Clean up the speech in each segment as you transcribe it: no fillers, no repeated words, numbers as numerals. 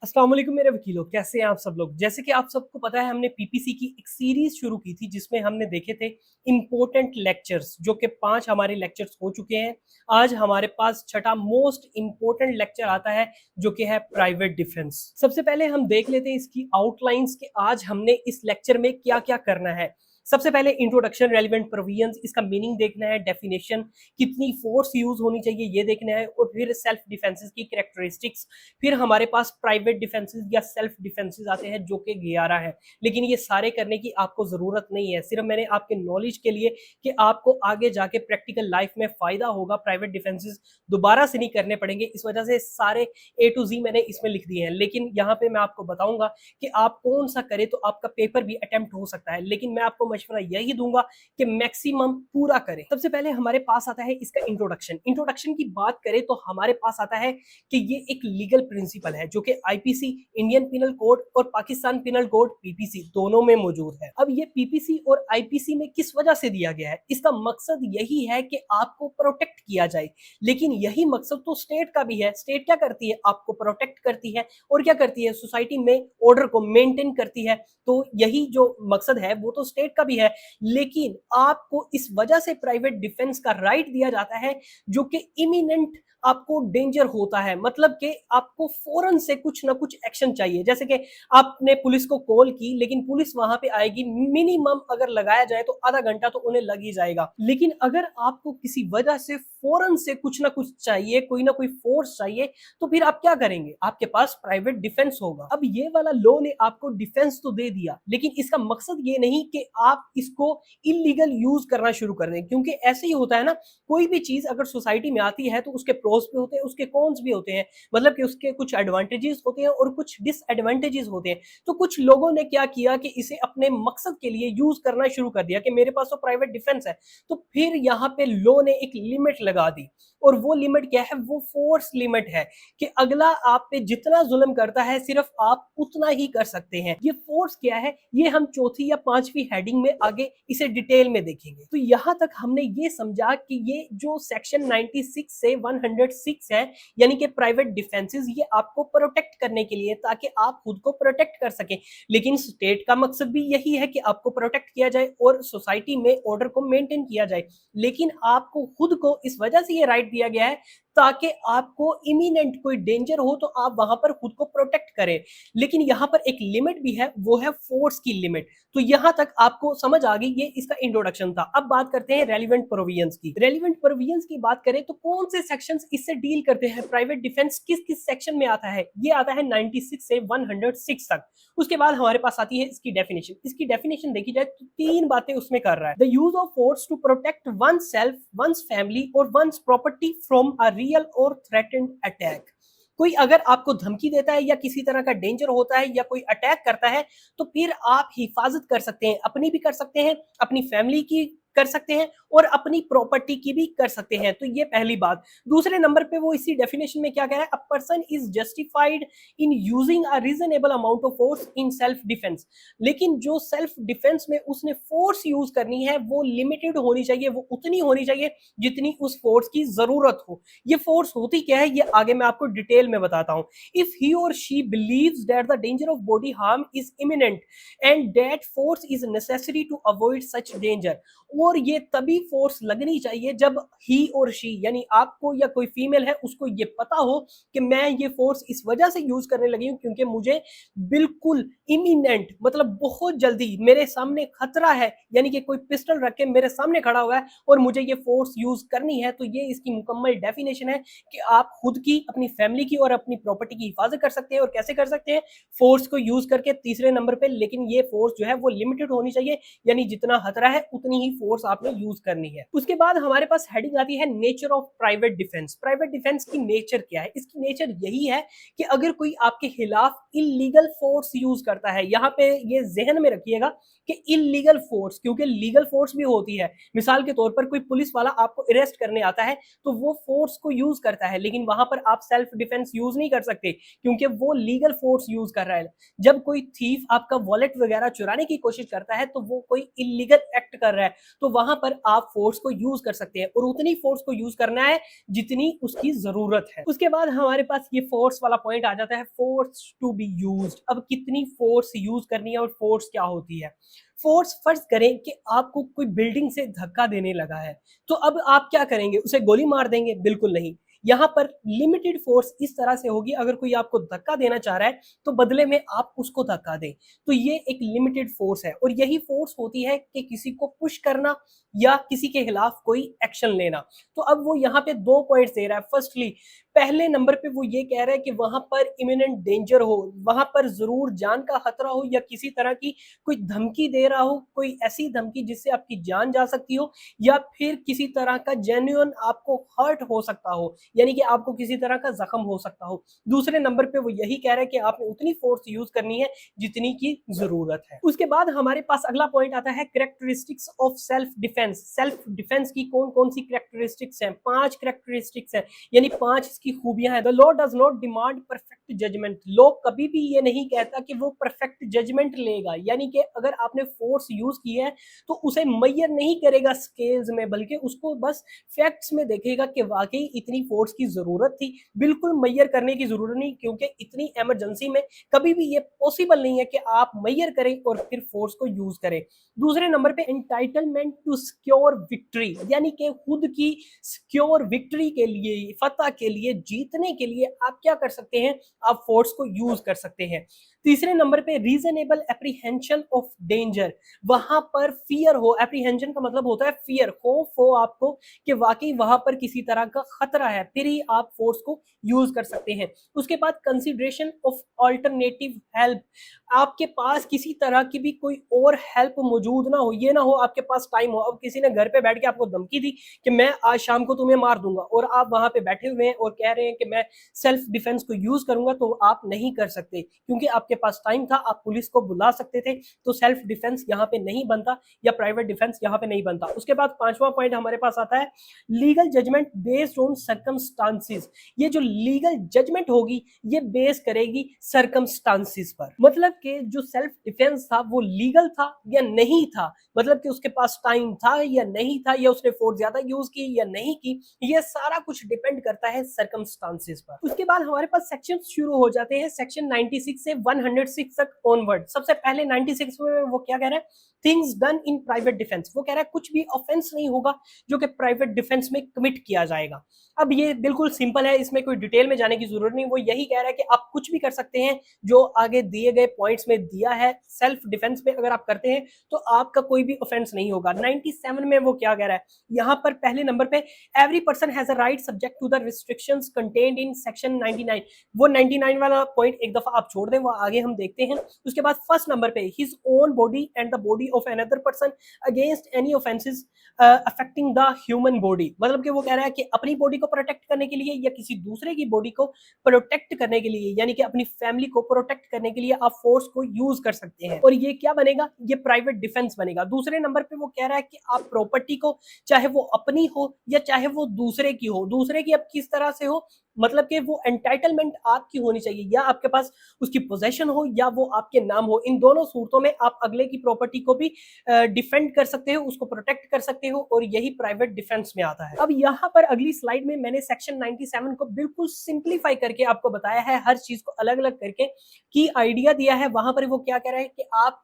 अस्सलाम वालेकुम मेरे वकीलों, कैसे हैं आप सब लोग। जैसे कि आप सबको पता है, हमने पीपीसी की एक सीरीज शुरू की थी जिसमें हमने देखे थे इम्पोर्टेंट लेक्चर्स, जो कि 5 हमारे लेक्चर्स हो चुके हैं। आज हमारे पास छठा मोस्ट इम्पोर्टेंट लेक्चर आता है जो कि है प्राइवेट डिफेंस। सबसे पहले हम देख लेते हैं इसकी आउटलाइंस कि आज हमने इस लेक्चर में क्या क्या करना है। सबसे पहले इंट्रोडक्शन, रेलिवेंट प्रोविजंस, इसका मीनिंग देखना है, डेफिनेशन, कितनी फोर्स यूज होनी चाहिए ये देखना है, और फिर सेल्फ डिफेंसेस की कैरेक्टरिस्टिक्स। फिर हमारे पास प्राइवेट डिफेंसेस या सेल्फ डिफेंसेस आते हैं जो कि 11 है, लेकिन ये सारे करने की आपको जरूरत नहीं है। सिर्फ मैंने आपके नॉलेज के लिए कि आपको आगे जाके प्रैक्टिकल लाइफ में फायदा होगा, प्राइवेट डिफेंसेस दोबारा से नहीं करने पड़ेंगे, इस वजह से सारे ए टू जी मैंने इसमें लिख दिए हैं। लेकिन यहाँ पे मैं आपको बताऊंगा कि आप कौन सा करें तो आपका पेपर भी अटेम्प्ट हो सकता है, लेकिन मैं आपको मशवरा यही दूंगा कि मैक्सिमम पूरा करें। सबसे पहले हमारे पास आता है इसका इंट्रोडक्शन। इंट्रोडक्शन की बात करें तो हमारे पास आता है कि ये एक लीगल प्रिंसिपल है जो कि आईपीसी, इंडियन पिनल कोड, और पाकिस्तान पिनल कोड पीपीसी दोनों में मौजूद है। अब ये पीपीसी और आईपीसी में किस वजह से दिया गया है, इसका मकसद यही है कि आपको प्रोटेक्ट किया जाए। लेकिन यही मकसद तो स्टेट का भी है। स्टेट क्या करती है? आपको प्रोटेक्ट करती है, और क्या करती है? सोसाइटी में ऑर्डर को मेंटेन करती है। तो यही जो मकसद है वो तो स्टेट का भी है, लेकिन आपको इस वजह से प्राइवेट डिफेंस का राइट दिया जाता है जो कि इमिनेंट आपको डेंजर होता है। मतलब कि आपको फौरन से कुछ ना कुछ एक्शन चाहिए। जैसे कि आपने पुलिस को कॉल की, लेकिन पुलिस वहां पे आएगी, मिनिमम अगर लगाया जाए तो आधा घंटा तो उन्हें लग ही जाएगा। लेकिन अगर आपको किसी वजह से फौरन से कुछ ना कुछ चाहिए, कोई ना कोई फोर्स चाहिए, तो फिर आप क्या करेंगे? आपके पास प्राइवेट डिफेंस होगा। अब ये वाला लॉ ने आपको डिफेंस तो दे दिया, लेकिन इसका मकसद ये नहीं कि आप इसको इलीगल यूज करना शुरू कर दें, क्योंकि ऐसे ही होता है ना, कोई भी चीज अगर सोसाइटी में आती है तो उसके प्रोस भी होते हैं, उसके कॉन्स भी होते हैं। मतलब कि उसके कुछ एडवांटेजेस होते हैं और कुछ डिसएडवांटेजेस होते हैं। तो कुछ लोगों ने क्या किया कि इसे अपने मकसद के लिए यूज करना शुरू कर दिया कि मेरे पास तो प्राइवेट डिफेंस है। तो फिर यहाँ पे लॉ ने एक लिमिट लगा दी, और वो लिमिट क्या है? वो फोर्स लिमिट है कि अगला आप पे जितना जुल्म करता है सिर्फ आप उतना ही कर सकते हैं। ये फोर्स क्या है, ये हम चौथी या पांचवी हेडिंग में आगे इसे डिटेल में देखेंगे। तो यहां तक हमने ये समझा कि ये जो सेक्शन 96 से 106 है, यानी कि प्राइवेट डिफेंसेस, ये आपको प्रोटेक्ट करने के लिए, ताकि आप खुद को प्रोटेक्ट कर सकें। लेकिन स्टेट का मकसद भी यही है कि आपको प्रोटेक्ट किया जाए और सोसाइटी में ऑर्डर को मेंटेन किया जाए। लेकिन आपको खुद को इस वजह से ये राइट दिया गया है ताकि आपको इमिनेंट कोई डेंजर हो तो आप वहां पर खुद को प्रोटेक्ट करें। लेकिन यहां पर एक लिमिट भी है, वो है फोर्स की लिमिट। तो यहां तक आपको समझ आ गई, ये इसका इंट्रोडक्शन था। अब बात करते हैं रेलिवेंट प्रोविजंस की। रेलिवेंट प्रोविजंस की बात करें तो कौन से सेक्शंस इससे डील करते हैं? प्राइवेट डिफेंस किस किस सेक्शन में आता है? ये आता है 96 से 106 तक। उसके बाद हमारे पास आती है इसकी डेफिनेशन। इसकी डेफिनेशन देखी जाए तो 3 बातें उसमें कर रहा है। The use of force to protect oneself, one's family और one's property from a real और थ्रेटेंड अटैक। कोई अगर आपको धमकी देता है या किसी तरह का डेंजर होता है या कोई अटैक करता है, तो फिर आप हिफाजत कर सकते हैं, अपनी भी कर सकते हैं, अपनी फैमिली की कर सकते हैं, और अपनी प्रॉपर्टी की भी कर सकते हैं। तो ये पहली बात। दूसरे नंबर पे वो इसी डेफिनेशन में क्या कह रहा है? A person is justified in using a reasonable amount of force in self defence. लेकिन जो सेल्फ डिफेंस में उसने फोर्स यूज करनी है वो लिमिटेड होनी चाहिए, वो उतनी होनी चाहिए जितनी उस फोर्स की जरूरत हो। ये फोर्स होती क्या है, ये आगे मैं आपको डिटेल में बताता हूं। इफ ही और she believes that the danger of body harm is imminent and that force is necessary to avoid such danger. और ये तभी फोर्स लगनी चाहिए जब ही और शी, यानी आपको या कोई फीमेल है, उसको ये पता हो कि मैं ये फोर्स इस वजह से यूज करने लगी हूं क्योंकि मुझे बिल्कुल इमिनेंट, मतलब बहुत जल्दी मेरे सामने खतरा है, यानी कि कोई पिस्टल रख के मेरे सामने खड़ा हुआ है और मुझे ये फोर्स यूज करनी है। तो ये इसकी मुकम्मल डेफिनेशन है कि आप खुद की, अपनी फैमिली की और अपनी प्रॉपर्टी की हिफाजत कर सकते हैं। और कैसे कर सकते हैं? फोर्स को यूज करके, तीसरे नंबर पे। लेकिन ये फोर्स जो है वो लिमिटेड होनी चाहिए, यानी जितना खतरा है उतनी ही फोर्स आपने यूज करनी है। उसके बाद हमारे पास हेडिंग आती है nature of private defence. Private defence की नेचर क्या है? इसकी नेचर यही है कि अगर कोई आपके खिलाफ इलीगल फोर्स यूज करता है, यहां पे ये जहन में रखिएगा कि इलीगल फोर्स, क्योंकि लीगल फोर्स भी होती है। मिसाल के तौर पर कोई पुलिस वाला आपको अरेस्ट करने आता है तो वो फोर्स को यूज करता है, लेकिन वहां पर आप सेल्फ डिफेंस यूज नहीं कर सकते क्योंकि वो लीगल फोर्स यूज कर रहा है। जब कोई थीफ आपका वॉलेट वगैरह चुराने की कोशिश करता है तो वो कोई इलीगल एक्ट कर रहा है, तो वहां पर आप फोर्स को यूज कर सकते हैं और उतनी फोर्स को यूज करना है जितनी उसकी जरूरत है। उसके बाद हमारे पास ये फोर्स वाला पॉइंट आ जाता है, फोर्स टू बी यूज्ड। अब कितनी फोर्स यूज करनी है और फोर्स क्या होती है। फोर्स, फर्ज करें कि आपको कोई बिल्डिंग से धक्का देने लगा है, तो अब आप क्या करेंगे, उसे गोली मार देंगे? बिल्कुल नहीं। यहाँ पर लिमिटेड फोर्स इस तरह से होगी, अगर कोई आपको धक्का देना चाह रहा है तो बदले में आप उसको धक्का दें। तो ये एक लिमिटेड फोर्स है और यही फोर्स होती है कि किसी को पुश करना या किसी के खिलाफ कोई एक्शन लेना। तो अब वो यहाँ पे 2 पॉइंट्स दे रहा है। फर्स्टली, पहले नंबर पे वो ये कह रहा है कि वहां पर इमिनेंट डेंजर हो, वहां पर जरूर जान का खतरा हो या किसी तरह की कोई धमकी दे रहा हो, कोई ऐसी धमकी जिससे आपकी जान जा सकती हो या फिर किसी तरह का जेन्युइन आपको हर्ट हो सकता हो, यानी कि आपको किसी तरह का जख्म हो सकता हो। दूसरे नंबर पे वो यही कह रहा है कि आपने उतनी फोर्स यूज करनी है जितनी की जरूरत है। उसके बाद हमारे पास अगला पॉइंट आता है characteristics of self defence. Self defence की कौन कौन सी कैरेक्टरिस्टिक्स हैं? 5 कैरेक्टरिस्टिक्स हैं, यानी 5 इसकी खूबियां हैं। The law does not demand perfect judgment. Law कभी भी ये नहीं कहता कि वो परफेक्ट जजमेंट लेगा, यानी कि अगर आपने फोर्स यूज की है तो उसे मैयर नहीं करेगा स्केल्स में, बल्कि उसको बस फैक्ट्स में देखेगा कि वाकई इतनी फोर्स की जरूरत थी। बिल्कुल मैयर करने की जरूरत नहीं, क्योंकि इतनी इमरजेंसी में कभी भी ये पॉसिबल नहीं है कि आप मैयर करें और फिर फोर्स को यूज करें। दूसरे नंबर पे एंटाइटलमेंट टू सिक्योर विक्ट्री, यानी कि खुद की सिक्योर विक्ट्री के लिए, फतह के लिए, जीतने के लिए आप क्या कर सकते हैं, आप फोर्स को यूज कर सकते हैं। तीसरे नंबर पे रीजनेबल एप्रीहेंशन ऑफ डेंजर, वहां पर फियर हो। एप्रीहेंशन का मतलब होता है फियर, खौफ हो आपको कि वाकई वहां पर किसी तरह का खतरा है, फिर ही आप फोर्स को यूज कर सकते हैं। उसके बाद कंसिडरेशन ऑफ ऑल्टरनेटिव हेल्प, आपके पास किसी तरह की भी कोई और हेल्प मौजूद ना हो, ये ना हो आपके पास टाइम हो, अब किसी ने घर पे बैठ के आपको धमकी दी कि मैं आज शाम को तुम्हें मार दूंगा और आप वहां पे बैठे हुए हैं और कह रहे हैं कि मैं सेल्फ डिफेंस को यूज करूंगा, तो आप नहीं कर सकते क्योंकि आपके पास टाइम था, आप पुलिस को बुला सकते थे। तो सेल्फ डिफेंस यहाँ पे नहीं बनता या प्राइवेट डिफेंस यहाँ पे नहीं बनता। उसके बाद 5वां पॉइंट हमारे पास आता है legal judgment based on circumstances. ये जो लीगल जजमेंट होगी ये बेस करेगी सर्कमस्टांसिस पर, मतलब कि जो सेल्फ डिफेंस था वो लीगल था या नहीं था, मतलब कि उसके पास टाइम था या नहीं था, या उसने फोर्स ज्यादा यूज की या नहीं की, ये सारा कुछ डिपेंड करता है सर्कमस्टांसिस पर। उसके बाद हमारे पास सेक्शन शुरू हो जाते हैं सेक्शन 96 से 106 तक ऑनवर्ड। सबसे पहले 96 में वो क्या कह रहा है, things done in private defence. वो कह रहा है कुछ भी ऑफेंस नहीं होगा जो कि प्राइवेट डिफेंस में कमिट किया जाएगा। अब ये बिल्कुल सिंपल है, इसमें कोई डिटेल में जाने की जरूरत नहीं। वो यही कह रहा है कि आप कुछ भी कर सकते हैं जो आगे दिए गए पॉइंट्स में दिया है। सेल्फ डिफेंस में अगर आप करते हैं तो आपका कोई भी ऑफेंस नहीं होगा। 97 में वो क्या कह रहा है, यहाँ पर पहले नंबर पे every person has a right subject to the restrictions contained in section 99। वो 99 वाला पॉइंट एक दफा आप छोड़ दें, वो आगे हम देखते हैं। उसके बाद फर्स्ट नंबर पे his own body and the body of another person against any offences affecting the human body, मतलब कि वो कह रहा है कि अपनी बॉडी को प्रोटेक्ट करने के लिए या किसी दूसरे की बॉडी को प्रोटेक्ट करने के लिए, यानी कि अपनी फैमिली को प्रोटेक्ट करने के लिए आप फोर्स को यूज कर सकते हैं। और ये क्या बनेगा, ये प्राइवेट डिफेंस बनेगा। दूसरे नंबर पे वो कह रहा है कि आप प्रॉपर्टी को, चाहे वो अपनी हो या चाहे वो दूसरे की हो, दूसरे की अब किस तरह से हो, मतलब कि वो एंटाइटलमेंट आपकी होनी चाहिए, या आपके पास उसकी पोजेशन हो या वो आपके नाम हो। इन दोनों सूरतों में आप अगले की प्रॉपर्टी को भी डिफेंड कर सकते हो, उसको प्रोटेक्ट कर सकते हो, और यही प्राइवेट डिफेंस में आता है। अब यहाँ पर अगली स्लाइड में मैंने सेक्शन 97 को बिल्कुल सिंप्लीफाई करके आपको बताया है, हर चीज को अलग अलग करके की आइडिया दिया है। वहां पर वो क्या कह रहा है कि आप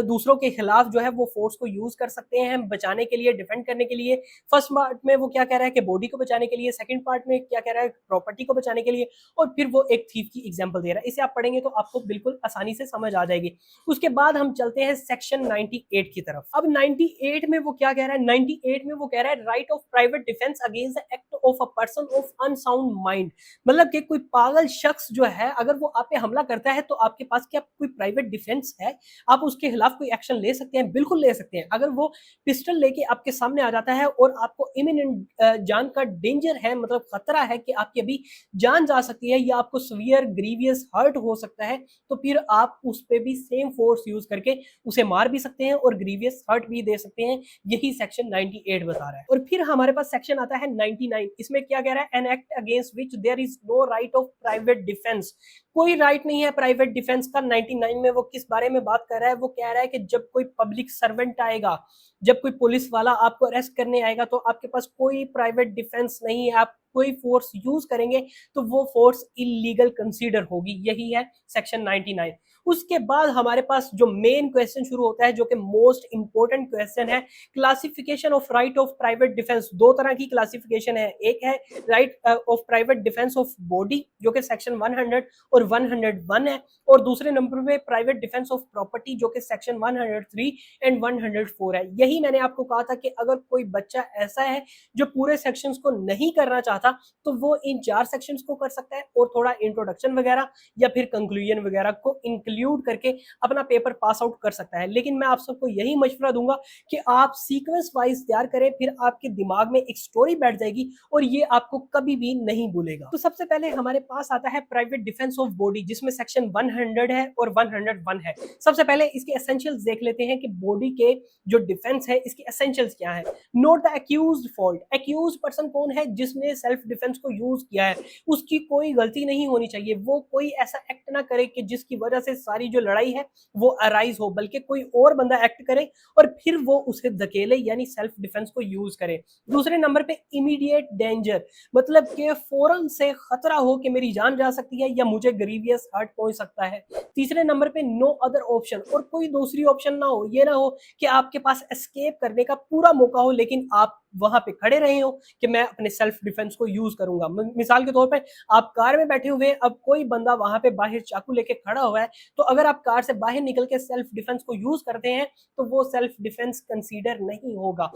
दूसरों के खिलाफ जो है वो फोर्स को यूज कर सकते हैं बचाने के लिए, डिफेंड करने के लिए। फर्स्ट पार्ट में वो क्या कह रहा है कि बॉडी को बचाने के लिए, सेकंड पार्ट में क्या कह रहा है प्रॉपर्टी को बचाने के लिए, और फिर वो एक थीफ की एग्जांपल दे रहा है। इसे आप पढ़ेंगे तो आपको बिल्कुल आसानी से समझ आ जाएगी। उसके बाद हम चलते हैं सेक्शन 98 की तरफ। अब 98 में वो क्या कह रहा है, 98 में वो कह रहा है right of private defence against the act of a person of unsound mind, मतलब कि कोई पागल शख्स जो है अगर वो आप पे हमला करता है तो आपके पास क्या कोई प्राइवेट डिफेंस है, आप उसके खिलाफ कोई एक्शन ले सकते हैं? बिल्कुल ले सकते हैं। अगर वो पिस्टल लेके आपके सामने आ जाता है और आपको इमिनेंट जान का डेंजर है, मतलब खतरा है कि आपकी अभी जान जा सकती है या आपको सीवियर ग्रीवियस हर्ट हो सकता है, तो फिर आप उस पे भी सेम फोर्स यूज करके उसे मार भी सकते हैं और ग्रीवियस हर्ट भी दे सकते हैं। यही सेक्शन 98 बता रहा है। और फिर हमारे पास सेक्शन आता है 99। इसमें क्या कह रहा है, an act against which there is no right of private defence, कोई राइट नहीं है प्राइवेट डिफेंस का। 99 में वो किस बारे में बात कर रहा है, वो कह रहा है कि जब कोई पब्लिक सर्वेंट आएगा, जब कोई पुलिस वाला आपको अरेस्ट करने आएगा, तो आपके पास कोई प्राइवेट डिफेंस नहीं है, आप कोई फोर्स यूज करेंगे तो वो फोर्स इलीगल कंसीडर होगी। यही है सेक्शन 99। उसके बाद हमारे पास जो मेन क्वेश्चन शुरू होता है, जो कि मोस्ट इंपोर्टेंट क्वेश्चन है, classification of right of private defence. दो तरह की क्लासिफिकेशन है, एक है right of private defence of body जो कि सेक्शन 100 और 101 है, और दूसरे नंबर पे प्राइवेट डिफेंस ऑफ प्रॉपर्टी जो कि सेक्शन 103 एंड 104 है। यही मैंने आपको कहा था कि अगर कोई बच्चा ऐसा है जो पूरे सेक्शंस को नहीं करना चाहता तो वो इन 4 सेक्शंस को कर सकता है और थोड़ा इंट्रोडक्शन वगैरह या फिर कंक्लूजन वगैरह को इंक्लूड करके अपना पेपर पास आउट कर सकता है। लेकिन मैं आप सबको यही मशवरा दूंगा कि आप सीक्वेंस वाइज तैयार करें, फिर आपके दिमाग में एक स्टोरी बैठ जाएगी और ये आपको कभी भी नहीं भूलेगा। तो सबसे पहले हमारे पास आता है प्राइवेट डिफेंस ऑफ बॉडी, जिसमें सेक्शन 100 है और 101 है। सबसे पहले इसके एसेंशियल्स देख लेते हैं कि बॉडी के जो डिफेंस है इसके एसेंशियल्स क्या है। Note the accused fault. Accused person कौन है? जिसने सेल्फ डिफेंस को यूज किया है, उसकी कोई गलती नहीं होनी चाहिए। वो कोई ऐसा एक्ट ना करे कि जिसकी वजह से सारी जो लड़ाई है वो अराइज हो, बल्कि कोई और बंदा एक्ट करे और फिर वो उसे धकेले, यानी सेल्फ डिफेंस को यूज करे। दूसरे नंबर पे इमीडिएट डेंजर, मतलब कि फौरन से खतरा हो कि मेरी जान जा सकती है या मुझे ग्रीवियस हर्ट पहुंच सकता है। तीसरे नंबर पे नो अदर ऑप्शन, और कोई दूसरी ऑप्शन ना हो। ये ना हो कि आपके पास एस्केप करने का पूरा मौका हो लेकिन आप वहां पे खड़े रहे हो कि मैं अपने सेल्फ डिफेंस को यूज करूंगा। मिसाल के तौर पे आप कार में बैठे हुए हैं, अब कोई बंदा वहां पे बाहर चाकू लेके खड़ा हुआ है, तो अगर आप कार से बाहर निकल के सेल्फ डिफेंस को यूज करते हैं तो वो सेल्फ डिफेंस कंसीडर नहीं होगा।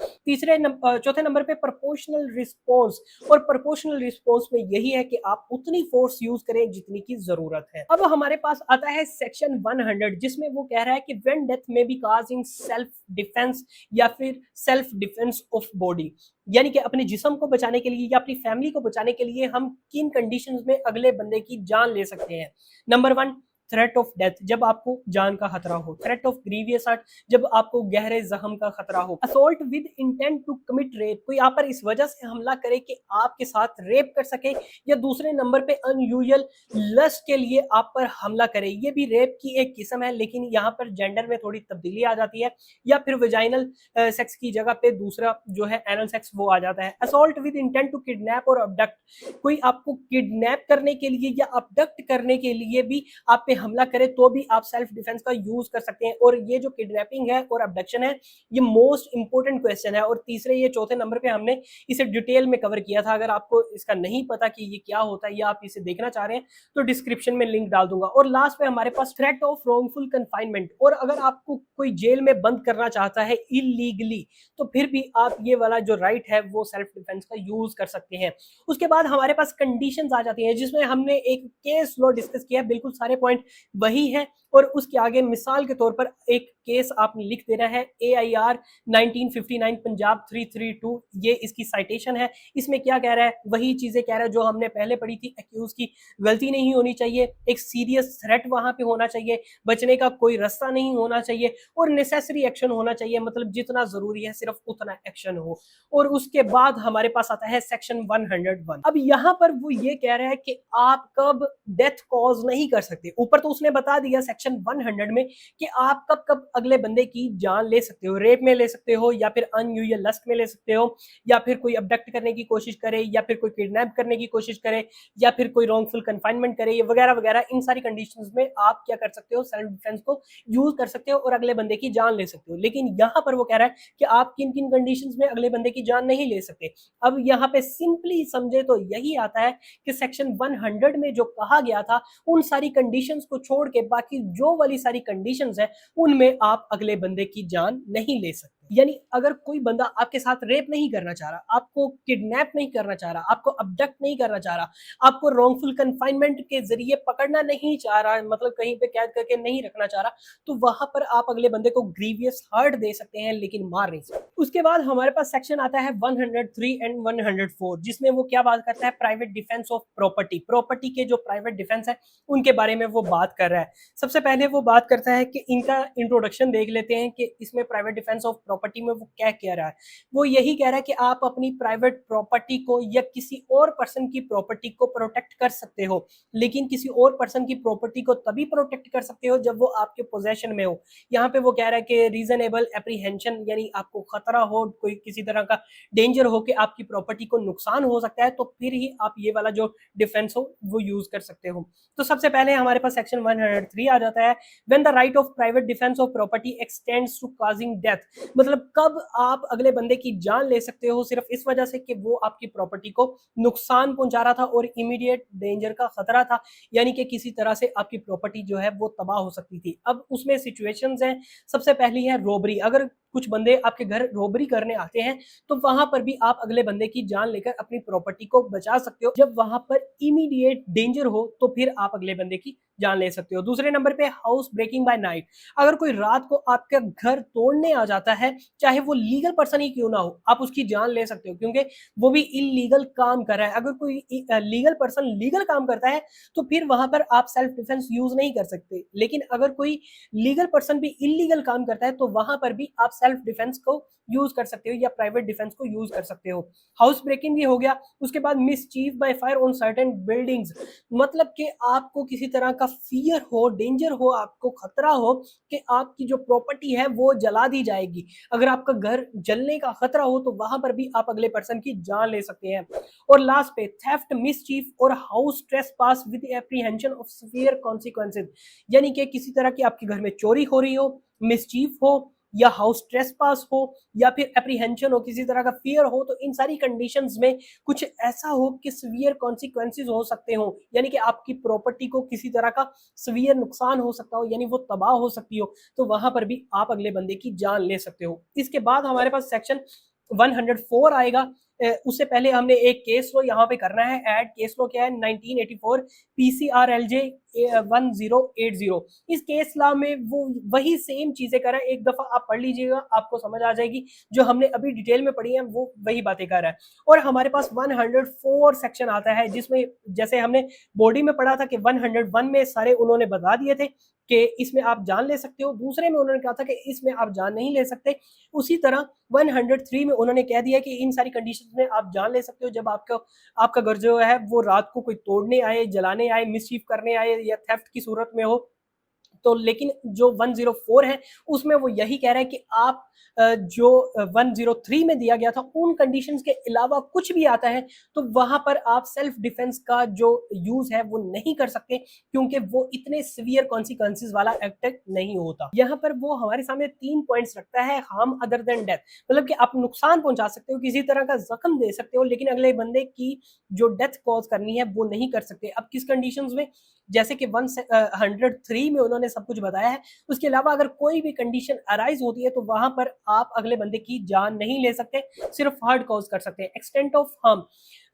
चौथे नंबर पे प्रोपोर्शनल रिस्पॉन्स, और प्रोपोर्शनल रिस्पॉन्स में यही है कि आप उतनी फोर्स यूज करें जितनी की जरूरत है। अब हमारे पास आता है सेक्शन 100, जिसमें वो कह रहा है कि when death may be cause in self defence या फिर सेल्फ डिफेंस ऑफ बॉडी, यानी कि अपने जिस्म को बचाने के लिए या अपनी फैमिली को बचाने के लिए हम किन कंडीशंस में अगले बंदे की जान ले सकते हैं। नंबर 1, थ्रेट ऑफ डेथ, जब आपको जान का खतरा हो। थ्रेट ऑफ ग्रीवियस हर्ट, जब आपको गहरे जख्म का खतरा हो। Assault with intent to commit rape, कोई आप पर इस वजह से हमला करे कि आपके साथ रेप कर सके। या दूसरे नंबर पे अनयूजुअल लस्ट के लिए आप पर हमला करे, ये भी रेप की एक किस्म है लेकिन यहाँ पर जेंडर में थोड़ी तब्दीली आ जाती है। या फिर वेजाइनल सेक्स की जगह पे दूसरा जो है एनल सेक्स वो आ जाता है। Assault with intent to kidnap और अबडक्ट, कोई आपको किडनैप करने के लिए या अबडक्ट करने के लिए भी आप पे हमला करे तो भी आप सेल्फ डिफेंस का यूज कर सकते हैं। और ये जो किडनैपिंग है और अबडक्शन है ये मोस्ट इंपोर्टेंट क्वेश्चन है, और तीसरे ये चौथे नंबर पे हमने इसे डिटेल में कवर किया था। अगर आपको इसका नहीं पता कि ये क्या होता है या आप इसे देखना चाह रहे हैं तो डिस्क्रिप्शन में लिंक डाल दूंगा। और लास्ट पे हमारे पास थ्रेट ऑफ रॉन्गफुल कन्फाइनमेंट, और अगर आपको कोई जेल में बंद करना चाहता है इलीगली तो फिर भी आप ये वाला जो राइट है वो सेल्फ डिफेंस का यूज कर सकते हैं। उसके बाद हमारे पास कंडीशंस आ जाती हैं, जिसमें हमने एक केस लॉ डिस्कस किया, बिल्कुल सारे पॉइंट वही है। और उसके आगे मिसाल के तौर पर एक केस आपने लिख देना है, AIR 1959 पंजाब 332, ये इसकी साइटेशन है। इसमें क्या कह रहा है? वही चीजें कह रहा है जो हमने पहले पढ़ी थी। एक्यूज की गलती नहीं होनी चाहिए, एक सीरियस थ्रेट वहां पे होना चाहिए, बचने का कोई रास्ता नहीं होना चाहिए, और नेसेसरी एक्शन होना चाहिए, मतलब जितना जरूरी है सिर्फ उतना एक्शन हो। और उसके बाद हमारे पास आता है सेक्शन 101। अब यहाँ पर वो ये कह रहा है कि आप कब डेथ कॉज नहीं कर सकते। ऊपर तो उसने बता दिया सेक्शन 100 में कि आप कब कब अगले बंदे की जान ले सकते हो। रेप में ले सकते हो, या फिर अनयूजुअल लस्ट में ले सकते हो, या फिर कोई अबडक्ट करने की कोशिश करे, या फिर कोई किडनैप करने की कोशिश करे, या फिर कोई रॉन्गफुल कन्फाइनमेंट करे, ये वगैरह वगैरह। इन सारी कंडीशंस में आप क्या कर सकते हो? सेल्फ डिफेंस को यूज कर सकते हो और अगले बंदे की जान ले सकते हो। लेकिन यहाँ पर वो कह रहा है कि आप किन किन कंडीशंस में अगले बंदे की जान नहीं ले सकते। अब यहाँ पे सिंपली समझे तो यही आता है कि सेक्शन 100 में जो कहा गया था उन सारी कंडीशंस को छोड़ के बाकी जो वाली सारी कंडीशंस है उनमें आप अगले बंदे की जान नहीं ले सकते। यानी अगर कोई बंदा आपके साथ रेप नहीं करना चाह रहा, आपको किडनैप नहीं करना चाह रहा, आपको अबडक्ट नहीं करना चाह रहा, आपको रॉन्गफुल कन्फाइनमेंट के जरिए पकड़ना नहीं चाह रहा, मतलब कहीं पे कैद करके नहीं रखना चाह रहा, तो वहां पर आप अगले बंदे को ग्रीवियस हर्ट दे सकते हैं लेकिन मार नहीं सकते। उसके बाद हमारे पास सेक्शन आता है 103 एंड 104, जिसमें वो क्या बात करता है? Private defence of property. Property के जो प्राइवेट डिफेंस है उनके बारे में वो बात कर रहा है। सबसे पहले वो बात करता है कि इनका इंट्रोडक्शन देख लेते हैं कि इसमें प्राइवेट डिफेंस ऑफ प्रॉपर्टी में वो क्या कह रहा है, वो यही कह रहा है कि आप अपनी प्राइवेट प्रॉपर्टी को या किसी और पर्सन की प्रॉपर्टी को प्रोटेक्ट कर सकते हो, लेकिन किसी और पर्सन की प्रॉपर्टी को तभी प्रोटेक्ट कर सकते हो जब वो आपके पोजेशन में हो। यहाँ पे वो कह रहा है कि रीजनेबल एप्रीहेंशन, यानी आपको खतरा हो, कोई किसी तरह का डेंजर हो कि आपकी प्रॉपर्टी को नुकसान हो सकता है, तो फिर ही आप ये वाला जो डिफेंस हो वो यूज कर सकते हो। तो सबसे पहले हमारे पास सेक्शन 103 आ जाता है, when the right of private defence of property extends to causing death. मतलब कब आप अगले बंदे की जान ले सकते हो सिर्फ इस वजह से कि वो आपकी प्रॉपर्टी को नुकसान पहुंचा रहा था और इमीडिएट डेंजर का खतरा था, यानी कि किसी तरह से आपकी प्रॉपर्टी जो है वो तबाह हो सकती थी। अब उसमें सिचुएशंस हैं, सबसे पहली है रोबरी। अगर कुछ बंदे आपके घर रोबरी करने आते हैं तो वहां पर भी आप अगले बंदे की जान लेकर अपनी प्रॉपर्टी को बचा सकते हो। जब वहां पर इमीडिएट डेंजर हो तो फिर आप अगले बंदे की जान ले सकते हो। दूसरे नंबर पे हाउस ब्रेकिंग बाय नाइट। अगर कोई रात को आपके घर तोड़ने आ जाता है, चाहे वो लीगल पर्सन ही क्यों ना हो, आप उसकी जान ले सकते हो, क्योंकि वो भी इलीगल काम कर रहा है। अगर कोई लीगल पर्सन लीगल काम करता है तो फिर वहां पर आप सेल्फ डिफेंस यूज नहीं कर सकते, लेकिन अगर कोई लीगल पर्सन भी इलीगल काम करता है तो वहां पर भी आप सेल्फ डिफेंस को यूज कर सकते हो या प्राइवेट डिफेंस को यूज कर सकते हो। हाउस ब्रेकिंग भी हो गया। उसके बाद mischief by fire on certain buildings, मतलब कि आपको किसी तरह का फियर हो, डेंजर हो, आपको खतरा हो कि आपकी जो प्रॉपर्टी है वो जला दी जाएगी। अगर आपका घर जलने का खतरा हो तो वहां पर भी आप अगले पर्सन की जान ले सकते हैं। और लास्ट पे थेफ्ट, मिसचीफ और house trespass with apprehension of severe consequences, यानी कि किसी तरह की आपके घर में चोरी हो रही हो, मिसचीफ हो या हाउस ट्रेसपास हो या फिर एप्रीहेंशन हो, किसी तरह का फियर हो, तो इन सारी कंडीशंस में कुछ ऐसा हो कि सीवियर कॉन्सिक्वेंसेज हो सकते हो, यानी कि आपकी प्रॉपर्टी को किसी तरह का सीवियर नुकसान हो सकता हो, यानी वो तबाह हो सकती हो, तो वहां पर भी आप अगले बंदे की जान ले सकते हो। इसके बाद हमारे पास सेक्शन 104 आएगा। उससे पहले हमने एक केस लो यहाँ पे करना है ऐड। केस लो क्या है? 1984 PCRLJ 1080। इस केस लॉ में वो वही सेम चीजें कर रहा है, एक दफा आप पढ़ लीजिएगा, आपको समझ आ जाएगी। जो हमने अभी डिटेल में पढ़ी है वो वही बातें कर रहा है। और हमारे पास 104 सेक्शन आता है, जिसमें जैसे हमने बॉडी में पढ़ा था कि 101 में सारे उन्होंने बता दिए थे कि इसमें आप जान ले सकते हो, दूसरे में उन्होंने कहा था कि इसमें आप जान नहीं ले सकते। उसी तरह 103 में उन्होंने कह दिया कि इन सारी कंडीशंस में आप जान ले सकते हो जब आपका घर जो है वो रात को कोई तोड़ने आए, जलाने आए, मिसचीफ करने आए या थेफ्ट की सूरत में हो। तो लेकिन जो 104 है उसमें वो यही कह रहा है कि आप जो 103 में दिया गया था उन कंडीशंस के अलावा कुछ भी आता है तो वहां पर आप सेल्फ डिफेंस का जो यूज है वो नहीं कर सकते, क्योंकि वो इतने सीवियर कॉन्सिक्वेंसेस वाला एक्ट नहीं होता। यहाँ पर वो हमारे सामने 3 पॉइंट्स रखता है। हार्म अदर देन डेथ, मतलब कि आप नुकसान पहुंचा सकते हो, किसी तरह का जख्म दे सकते हो, लेकिन अगले बंदे की जो डेथ कॉज करनी है वो नहीं कर सकते। अब किस कंडीशंस में? जैसे कि 103 में उन्होंने सब कुछ बताया है। उसके अलावा अगर कोई भी कंडीशन अराइज होती है तो वहां पर आप अगले बंदे की जान नहीं ले सकते, सिर्फ हार्ड कॉज कर सकते हैं। एक्सटेंट ऑफ हार्म,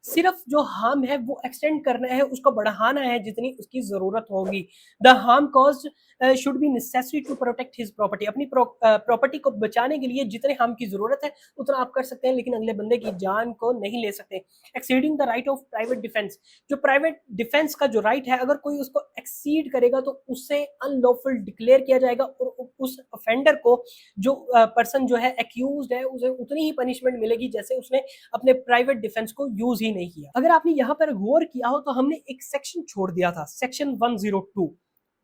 सिर्फ जो हार्म है वो एक्सटेंड करना है, उसको बढ़ाना है जितनी उसकी जरूरत होगी। The harm caused should be necessary to protect his property, अपनी प्रॉपर्टी को बचाने के लिए जितने हार्म की जरूरत है उतना आप कर सकते हैं, लेकिन अगले बंदे की जान को नहीं ले सकते। Exceeding the right of private defence, जो प्राइवेट डिफेंस का जो राइट है अगर कोई उसको एक्सीड करेगा तो उसे अनलॉफुल डिक्लेयर किया जाएगा और उस ऑफेंडर को, जो पर्सन जो है एक्यूज्ड है, उसे उतनी ही पनिशमेंट मिलेगी जैसे उसने अपने प्राइवेट डिफेंस को यूज ही नहीं किया। अगर आपने यहाँ पर गौर किया हो तो हमने एक सेक्शन छोड़ दिया था, सेक्शन 102।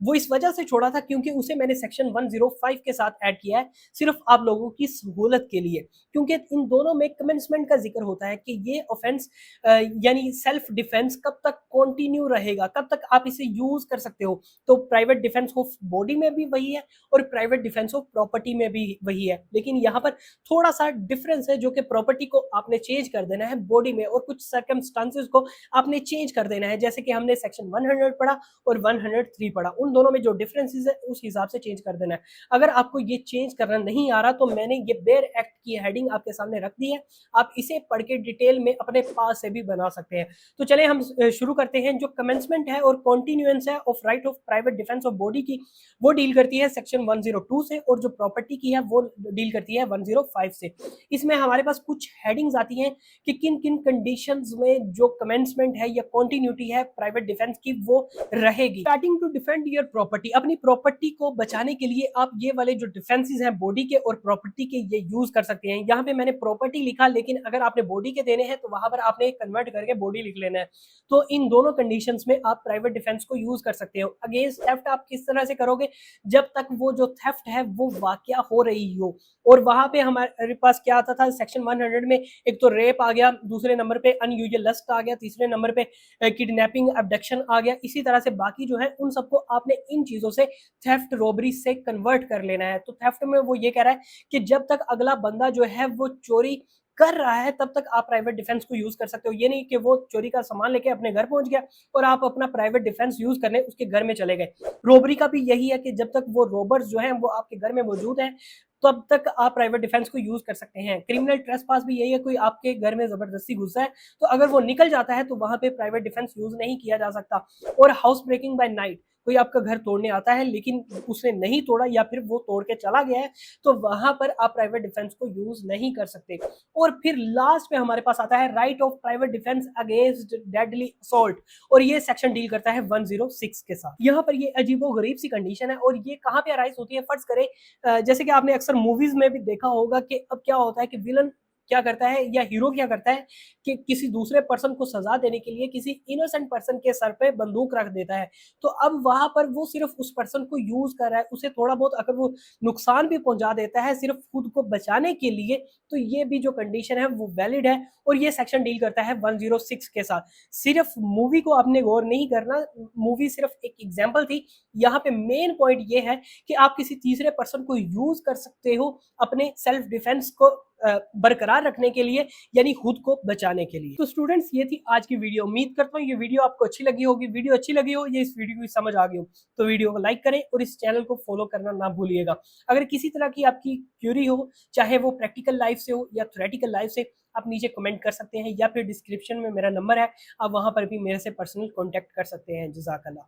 वो इस वजह से छोड़ा था क्योंकि उसे मैंने सेक्शन 105 के साथ ऐड किया है, सिर्फ आप लोगों की सहूलत के लिए, क्योंकि इन दोनों में कमेंसमेंट का जिक्र होता है कि ये ऑफेंस यानी सेल्फ डिफेंस कब तक कंटिन्यू रहेगा, कब तक आप इसे यूज कर सकते हो। तो प्राइवेट डिफेंस ऑफ बॉडी में भी वही है और प्राइवेट डिफेंस ऑफ प्रॉपर्टी में भी वही है, लेकिन यहाँ पर थोड़ा सा डिफरेंस है, जो कि प्रॉपर्टी को आपने चेंज कर देना है बॉडी में और कुछ सर्कमस्टांसेस को आपने चेंज कर देना है, जैसे कि हमने सेक्शन 100 पढ़ा और 103 पढ़ा, उन दोनों में जो डिफरेंसेस है उस हिसाब से चेंज कर देना है। अगर आपको ये चेंज करना नहीं आ रहा तो मैंने ये बेयर एक्ट की हेडिंग आपके सामने रख दी है, आप इसे पढ़ के डिटेल में अपने पास से भी बना सकते हैं। तो चले हम शुरू करते हैं। जो कमेंसमेंट है और कॉन्टिन्यूएंस है of right of private defence of body की, वो डील करती है सेक्शन 102 से, और जो प्रॉपर्टी की है वो डील करती है 105 से। इसमें हमारे पास कुछ हेडिंग्स आती हैं कि किन किन कंडीशंस में जो कमेंसमेंट है या कॉन्टिन्यूटी है प्राइवेट डिफेंस की वो रहेगी। Starting to defend your property, अपनी प्रॉपर्टी को बचाने के लिए आप ये वाले जो डिफेंसेस हैं बॉडी के और प्रॉपर्टी के, ये यूज कर सकते हैं। यहाँ पे मैंने प्रॉपर्टी लिखा, लेकिन अगर आपने बॉडी के देने हैं तो वहां पर आपने कन्वर्ट करके बॉडी लिख लेना है। तो इन दोनों कंडीशंस में आप प्राइवेट डिफेंस को यूज कर सकते हो। अगेंस्ट थेफ्ट आप किस तरह से करोगे, जब तक वो जो थेफ्ट है वो वाकया हो रही हो। और वहां पे हमारे पास क्या आता था सेक्शन 100 में, एक तो रेप आ गया, दूसरे नंबर पे अनयूजुअल लस्ट आ गया, तीसरे नंबर पे किडनैपिंग अबडक्शन आ गया। इसी तरह से बाकी जो है उन सबको आपने इन चीजों से थेफ्ट रॉबरी से कन्वर्ट कर लेना है। तो थेफ्ट में वो ये कह रहा है कि जब तक अगला बंदा जो है वो चोरी कर रहा है तब तक आप प्राइवेट डिफेंस को यूज कर सकते हो। ये नहीं कि वो चोरी का सामान लेके अपने घर पहुंच गया और आप अपना प्राइवेट डिफेंस यूज करने उसके घर में चले गए। रोबरी का भी यही है कि जब तक वो रोबर्स जो हैं वो आपके घर में मौजूद हैं तब तक आप प्राइवेट डिफेंस को यूज कर सकते हैं। क्रिमिनल ट्रेसपास भी यही है, कोई आपके घर में जबरदस्ती घुसा है तो अगर वो निकल जाता है तो वहां पे प्राइवेट डिफेंस यूज नहीं किया जा सकता। और हाउस ब्रेकिंग बाय नाइट, कोई आपका घर तोड़ने आता है लेकिन उसने नहीं तोड़ा या फिर वो तोड़ के चला गया है तो वहां पर आप प्राइवेट डिफेंस को यूज नहीं कर सकते। और फिर लास्ट में हमारे पास आता है right of private defence against deadly assault, और ये सेक्शन डील करता है 106 के साथ। यहाँ पर ये अजीबोगरीब सी कंडीशन है और ये कहाँ पे अराइज होती है, फर्ज करें जैसे कि आपने अक्सर मूवीज में भी देखा होगा कि अब क्या होता है कि विलन क्या करता है या हीरो क्या करता है कि किसी दूसरे पर्सन को सजा देने के लिए किसी इनोसेंट पर्सन के सर पे बंदूक रख देता है। तो अब वहां पर वो सिर्फ उस पर्सन को यूज कर रहा है, उसे थोड़ा बहुत अगर वो नुकसान भी पहुंचा देता है सिर्फ खुद को बचाने के लिए, तो ये भी जो कंडीशन है वो वैलिड है। और ये सेक्शन डील करता है 106 के साथ। सिर्फ मूवी को आपने गौर नहीं करना, मूवी सिर्फ एक एग्जाम्पल थी। यहाँ पे मेन पॉइंट ये है कि आप किसी तीसरे पर्सन को यूज कर सकते हो अपने सेल्फ डिफेंस को बरकरार रखने के लिए, यानी खुद को बचाने के लिए। तो स्टूडेंट्स ये थी आज की वीडियो। उम्मीद करता हूँ ये वीडियो आपको अच्छी लगी होगी। वीडियो अच्छी लगी हो, ये इस वीडियो की समझ आ गई हो तो वीडियो को लाइक करें और इस चैनल को फॉलो करना ना भूलिएगा। अगर किसी तरह की आपकी क्यूरी हो, चाहे वो प्रैक्टिकल लाइफ से हो या थ्योरेटिकल लाइफ से, आप नीचे कमेंट कर सकते हैं या फिर डिस्क्रिप्शन में मेरा नंबर है, आप वहां पर भी मेरे से पर्सनल कॉन्टेक्ट कर सकते हैं। जज़ाकल्लाह।